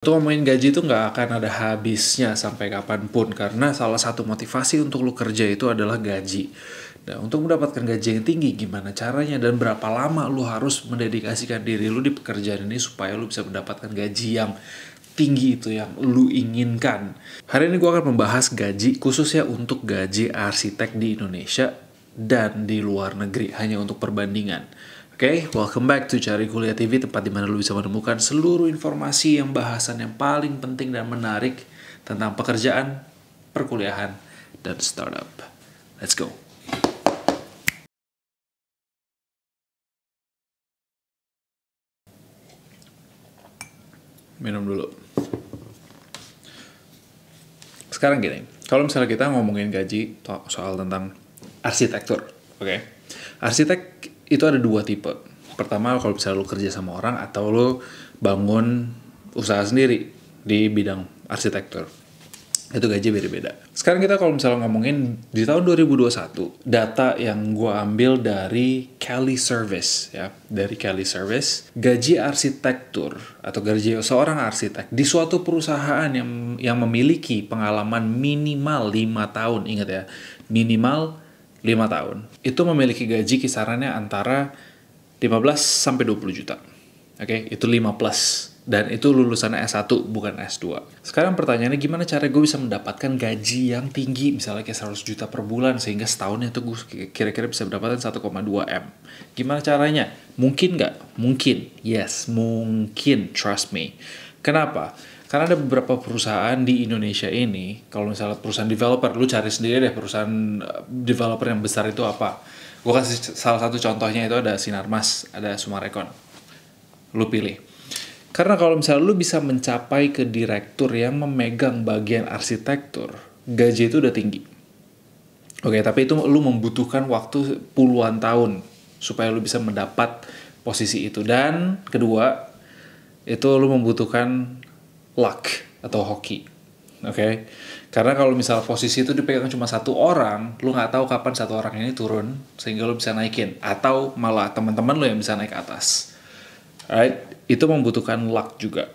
Untuk ngomongin gaji itu nggak akan ada habisnya sampai kapanpun, karena salah satu motivasi untuk lu kerja itu adalah gaji. Nah, untuk mendapatkan gaji yang tinggi, gimana caranya dan berapa lama lu harus mendedikasikan diri lu di pekerjaan ini supaya lu bisa mendapatkan gaji yang tinggi itu yang lu inginkan. Hari ini gue akan membahas gaji khususnya untuk gaji arsitek di Indonesia dan di luar negeri, hanya untuk perbandingan. Oke, welcome back to Cari Kuliah TV, tempat di mana lu bisa menemukan seluruh informasi yang bahasan yang paling penting dan menarik tentang pekerjaan, perkuliahan, dan startup. Let's go. Minum dulu. Sekarang gini, kalau misalnya kita ngomongin gaji soal tentang arsitektur, oke? Arsitek itu ada dua tipe. Pertama, kalau misalnya lu kerja sama orang atau lu bangun usaha sendiri di bidang arsitektur, itu gaji beda-beda. Sekarang kita kalau misalnya ngomongin di tahun 2021, data yang gue ambil dari Kelly Service, ya, dari Kelly Service, gaji arsitektur atau gaji seorang arsitek di suatu perusahaan yang memiliki pengalaman minimal 5 tahun, ingat ya, minimal 5 tahun, itu memiliki gaji kisarannya antara 15 sampai 20 juta. Oke, itu 5 plus. Dan itu lulusan S1 bukan S2. Sekarang pertanyaannya, gimana cara gue bisa mendapatkan gaji yang tinggi, misalnya kayak 100 juta per bulan, sehingga setahunnya tuh gue kira-kira bisa mendapatkan 1,2 M. Gimana caranya? Mungkin nggak? Mungkin. Yes, mungkin. Trust me. Kenapa? Karena ada beberapa perusahaan di Indonesia ini, kalau misalnya perusahaan developer, lu cari sendiri deh perusahaan developer yang besar itu apa. Gue kasih salah satu contohnya, itu ada Sinarmas, ada Sumarekon. Lu pilih. Karena kalau misalnya lu bisa mencapai ke direktur yang memegang bagian arsitektur, gaji itu udah tinggi. Oke, tapi itu lu membutuhkan waktu puluhan tahun supaya lu bisa mendapat posisi itu. Dan kedua, itu lu membutuhkan luck atau hoki. Oke, karena kalau misalnya posisi itu dipegang cuma satu orang, lu nggak tahu kapan satu orang ini turun sehingga lu bisa naikin, atau malah teman-teman lu yang bisa naik ke atas. Alright, itu membutuhkan luck juga.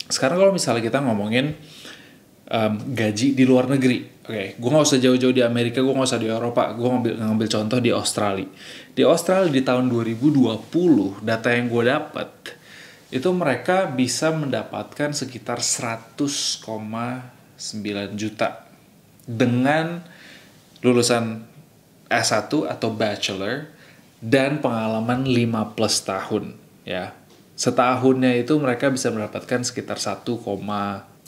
Sekarang kalau misalnya kita ngomongin gaji di luar negeri, oke, gue nggak usah jauh-jauh di Amerika, gue nggak usah di Eropa, gue ngambil contoh di Australia. Di Australia di tahun 2020, data yang gue dapat, itu mereka bisa mendapatkan sekitar 100,9 juta dengan lulusan S1 atau bachelor dan pengalaman 5 plus tahun, ya. Setahunnya itu mereka bisa mendapatkan sekitar 1, atau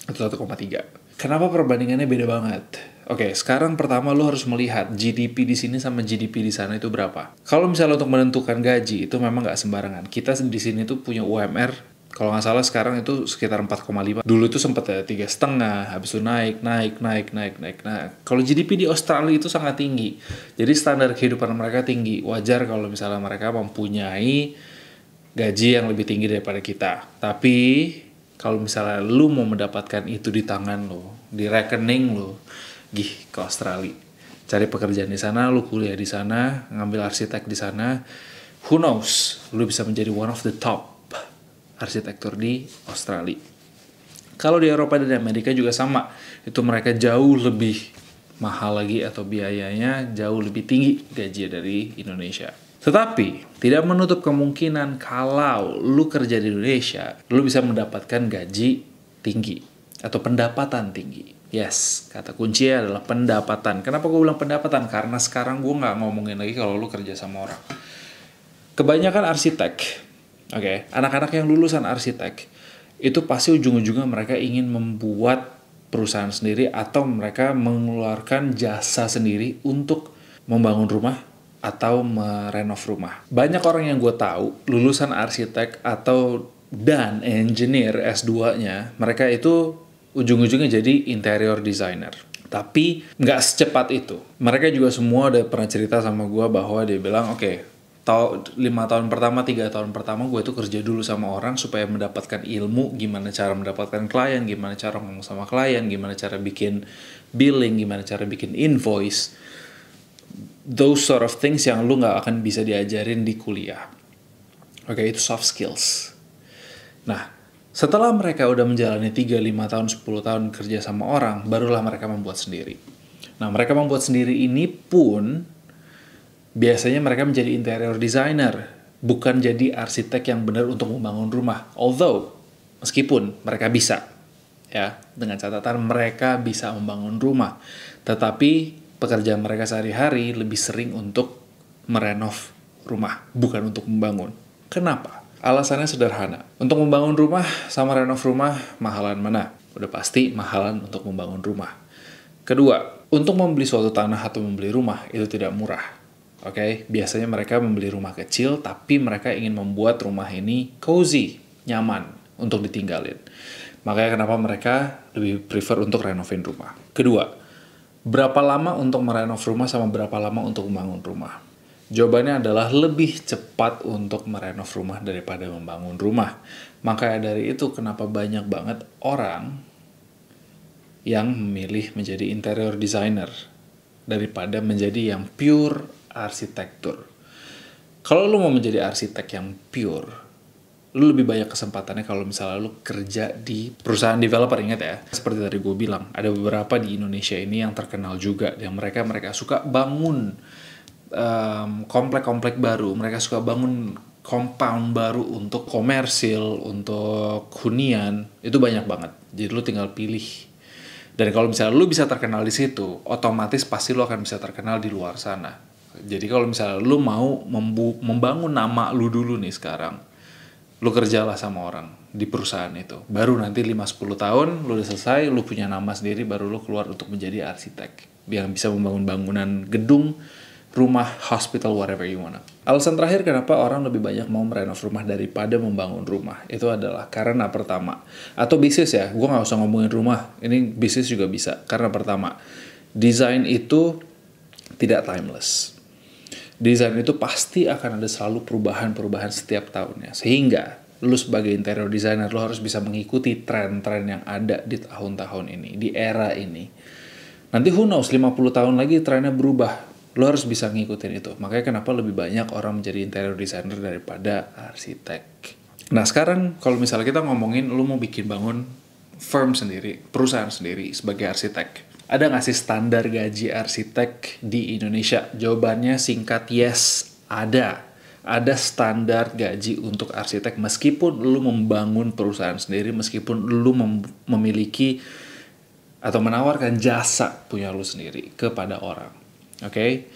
1,3. Kenapa perbandingannya beda banget? Oke, sekarang pertama lu harus melihat GDP di sini sama GDP di sana itu berapa. Kalau misalnya untuk menentukan gaji itu memang nggak sembarangan. Kita di sini tuh punya UMR, kalau nggak salah sekarang itu sekitar 4,5. Dulu itu sempat ya 3,5, habis itu naik. Nah, kalau GDP di Australia itu sangat tinggi. Jadi standar kehidupan mereka tinggi. Wajar kalau misalnya mereka mempunyai gaji yang lebih tinggi daripada kita. Tapi kalau misalnya lu mau mendapatkan itu di tangan lo, di rekening lo, ke Australia, cari pekerjaan di sana, lu kuliah di sana, ngambil arsitek di sana, who knows, lu bisa menjadi one of the top arsitektur di Australia. Kalau di Eropa dan Amerika juga sama, itu mereka jauh lebih mahal lagi atau biayanya jauh lebih tinggi gaji dari Indonesia. Tetapi tidak menutup kemungkinan kalau lu kerja di Indonesia, lu bisa mendapatkan gaji tinggi atau pendapatan tinggi. Yes, kata kuncinya adalah pendapatan. Kenapa gue bilang pendapatan? Karena sekarang gue nggak ngomongin lagi kalau lu kerja sama orang. Kebanyakan arsitek, oke, anak-anak yang lulusan arsitek, itu pasti ujung-ujungnya mereka ingin membuat perusahaan sendiri atau mereka mengeluarkan jasa sendiri untuk membangun rumah atau merenov rumah. Banyak orang yang gue tahu lulusan arsitek atau dan engineer S2-nya, mereka itu ujung-ujungnya jadi interior designer. Tapi nggak secepat itu. Mereka juga semua udah pernah cerita sama gue bahwa dia bilang, oke, 5 tahun pertama, 3 tahun pertama gue tuh kerja dulu sama orang supaya mendapatkan ilmu, gimana cara mendapatkan klien, gimana cara ngomong sama klien, gimana cara bikin billing, gimana cara bikin invoice. Those sort of things yang lu nggak akan bisa diajarin di kuliah. Oke, itu soft skills. Nah, Setelah mereka udah menjalani 3, 5 tahun, 10 tahun kerja sama orang, barulah mereka membuat sendiri. Nah, mereka membuat sendiri ini pun biasanya mereka menjadi interior designer, bukan jadi arsitek yang benar untuk membangun rumah. Although, meskipun mereka bisa, ya, dengan catatan mereka bisa membangun rumah, tetapi pekerjaan mereka sehari-hari lebih sering untuk merenov rumah, bukan untuk membangun. Kenapa? Alasannya sederhana. Untuk membangun rumah sama renov rumah, mahalan mana? Udah pasti mahalan untuk membangun rumah. Kedua, untuk membeli suatu tanah atau membeli rumah itu tidak murah. Oke, biasanya mereka membeli rumah kecil, tapi mereka ingin membuat rumah ini cozy, nyaman untuk ditinggalin. Makanya kenapa mereka lebih prefer untuk renovin rumah. Kedua, berapa lama untuk merenov rumah sama berapa lama untuk membangun rumah? Jawabannya adalah lebih cepat untuk merenov rumah daripada membangun rumah. Makanya dari itu kenapa banyak banget orang yang memilih menjadi interior designer daripada menjadi yang pure arsitektur. Kalau lu mau menjadi arsitek yang pure, lu lebih banyak kesempatannya kalau misalnya lu kerja di perusahaan developer. Ingat ya, seperti tadi gue bilang, ada beberapa di Indonesia ini yang terkenal juga, yang mereka suka bangun komplek-komplek baru, mereka suka bangun compound baru untuk komersil, untuk hunian, itu banyak banget. Jadi lu tinggal pilih. Dan kalau misalnya lu bisa terkenal di situ, otomatis pasti lu akan bisa terkenal di luar sana. Jadi kalau misalnya lu mau membangun nama lu dulu nih sekarang, lu kerjalah sama orang di perusahaan itu. Baru nanti 5-10 tahun lu udah selesai, lu punya nama sendiri, baru lu keluar untuk menjadi arsitek yang bisa membangun bangunan gedung, rumah, hospital, whatever you wanna. Alasan terakhir kenapa orang lebih banyak mau merenov rumah daripada membangun rumah, itu adalah karena pertama, atau bisnis ya, gue gak usah ngomongin rumah, ini bisnis juga bisa. Karena pertama, desain itu tidak timeless. Desain itu pasti akan ada selalu perubahan-perubahan setiap tahunnya. Sehingga lu sebagai interior designer, lu harus bisa mengikuti tren-tren yang ada di tahun-tahun ini, di era ini. Nanti who knows, 50 tahun lagi trennya berubah. Lo harus bisa ngikutin itu. Makanya kenapa lebih banyak orang menjadi interior designer daripada arsitek. Nah sekarang kalau misalnya kita ngomongin lo mau bikin bangun firm sendiri, perusahaan sendiri sebagai arsitek. Ada nggak sih standar gaji arsitek di Indonesia? Jawabannya singkat yes, ada. Ada standar gaji untuk arsitek meskipun lo membangun perusahaan sendiri, meskipun lo memiliki atau menawarkan jasa punya lo sendiri kepada orang. Oke,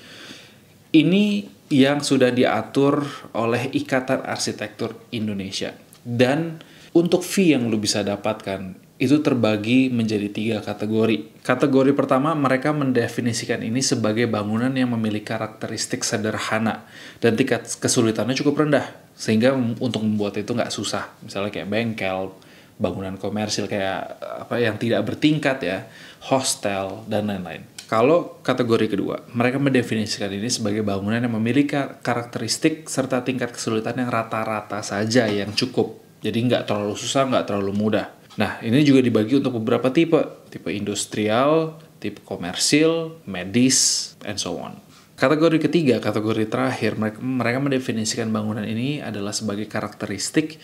ini yang sudah diatur oleh Ikatan Arsitektur Indonesia. Dan untuk fee yang lu bisa dapatkan, itu terbagi menjadi 3 kategori. Kategori pertama, mereka mendefinisikan ini sebagai bangunan yang memiliki karakteristik sederhana. Dan tingkat kesulitannya cukup rendah. Sehingga untuk membuat itu nggak susah. Misalnya kayak bengkel, bangunan komersil kayak yang tidak bertingkat ya, hostel, dan lain-lain. Kalau kategori kedua, mereka mendefinisikan ini sebagai bangunan yang memiliki karakteristik serta tingkat kesulitan yang rata-rata saja yang cukup. Jadi nggak terlalu susah, nggak terlalu mudah. Nah, ini juga dibagi untuk beberapa tipe. Tipe industrial, tipe komersil, medis, and so on. Kategori ketiga, kategori terakhir, mereka mendefinisikan bangunan ini adalah sebagai karakteristik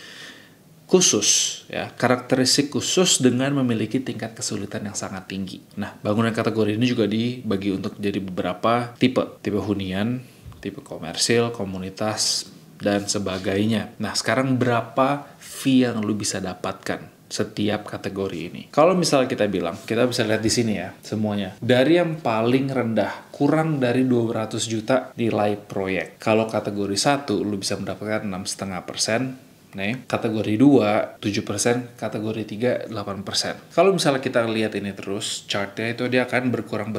khusus, ya, karakteristik khusus dengan memiliki tingkat kesulitan yang sangat tinggi. Nah, bangunan kategori ini juga dibagi untuk jadi beberapa tipe hunian, tipe komersil, komunitas, dan sebagainya. Nah, sekarang berapa fee yang lu bisa dapatkan setiap kategori ini? Kalau misalnya kita bilang, kita bisa lihat di sini ya, semuanya. Dari yang paling rendah, kurang dari 200 juta nilai proyek. Kalau kategori 1, lu bisa mendapatkan 6,5%. Nih, kategori 2, 7%, kategori 3, 8%. Kalau misalnya kita lihat ini terus, chartnya itu dia akan berkurang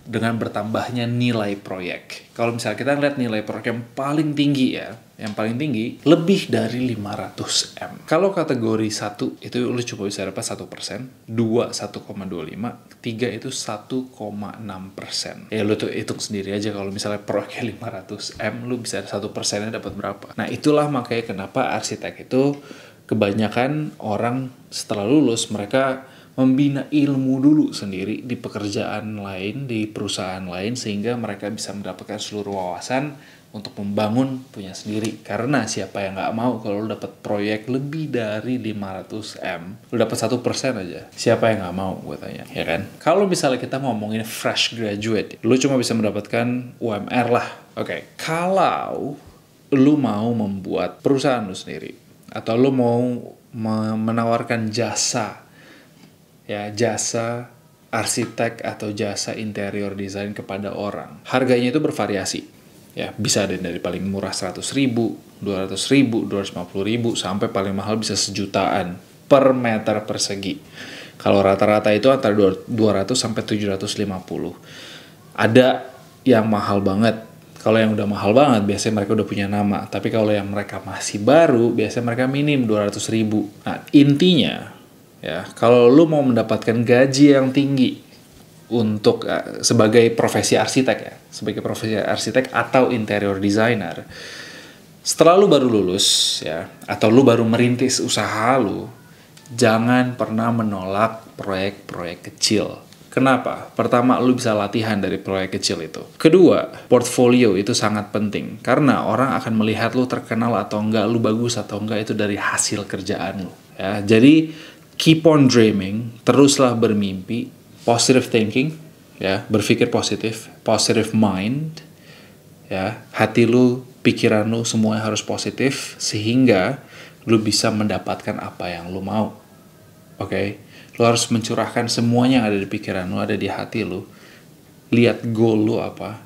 dengan bertambahnya nilai proyek. Kalau misalnya kita lihat nilai proyek yang paling tinggi ya, yang paling tinggi, lebih dari 500M. Kalau kategori 1, itu lu cuma bisa dapat 1%, 2, 1,25, 3 itu 1,6%. Ya lu tuh hitung sendiri aja kalau misalnya proyeknya 500M, lu bisa 1%-nya dapat berapa. Nah itulah makanya kenapa arsitek itu kebanyakan orang setelah lulus, mereka membina ilmu dulu sendiri di pekerjaan lain, di perusahaan lain, sehingga mereka bisa mendapatkan seluruh wawasan untuk membangun punya sendiri. Karena siapa yang nggak mau kalau lu dapat proyek lebih dari 500M, lu dapat 1% aja. Siapa yang nggak mau, gue tanya, ya kan? Kalau misalnya kita ngomongin fresh graduate, lu cuma bisa mendapatkan UMR lah. Oke. Kalau lu mau membuat perusahaan lu sendiri, atau lu mau menawarkan jasa, ya jasa arsitek atau jasa interior design kepada orang, harganya itu bervariasi. Ya, bisa ada dari paling murah 100.000, 200.000, 250.000, sampai paling mahal bisa sejutaan per meter persegi. Kalau rata-rata itu antara 200 sampai 750. Ada yang mahal banget. Kalau yang udah mahal banget, biasanya mereka udah punya nama. Tapi kalau yang mereka masih baru, biasanya mereka minim 200.000. Nah, intinya, ya, kalau lu mau mendapatkan gaji yang tinggi untuk sebagai profesi arsitek ya, sebagai profesi arsitek atau interior designer, setelah lu baru lulus ya, atau lu baru merintis usaha lu, jangan pernah menolak proyek-proyek kecil. Kenapa? Pertama, lu bisa latihan dari proyek kecil itu. Kedua, portfolio itu sangat penting. Karena orang akan melihat lu terkenal atau enggak, lu bagus atau enggak, itu dari hasil kerjaan lu. Ya, jadi, keep on dreaming, teruslah bermimpi, positive thinking, ya, berpikir positif, positive mind, ya, hati lu, pikiran lu, semuanya harus positif, sehingga lu bisa mendapatkan apa yang lu mau. Oke? Lu harus mencurahkan semuanya yang ada di pikiran lu, ada di hati lu. Lihat goal lu apa,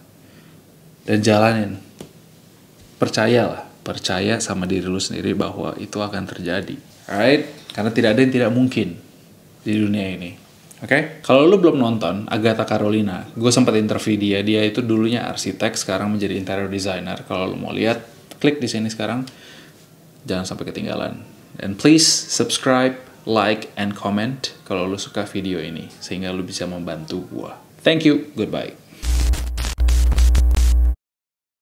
dan jalanin. Percayalah, percaya sama diri lu sendiri bahwa itu akan terjadi. Alright? Karena tidak ada yang tidak mungkin di dunia ini. Oke? Kalau lu belum nonton Agatha Carolina, gue sempat interview dia. Dia itu dulunya arsitek, sekarang menjadi interior designer. Kalau lu mau lihat, klik di sini sekarang. Jangan sampai ketinggalan. And please subscribe, like, and comment kalau lu suka video ini, sehingga lu bisa membantu gua. Thank you, goodbye.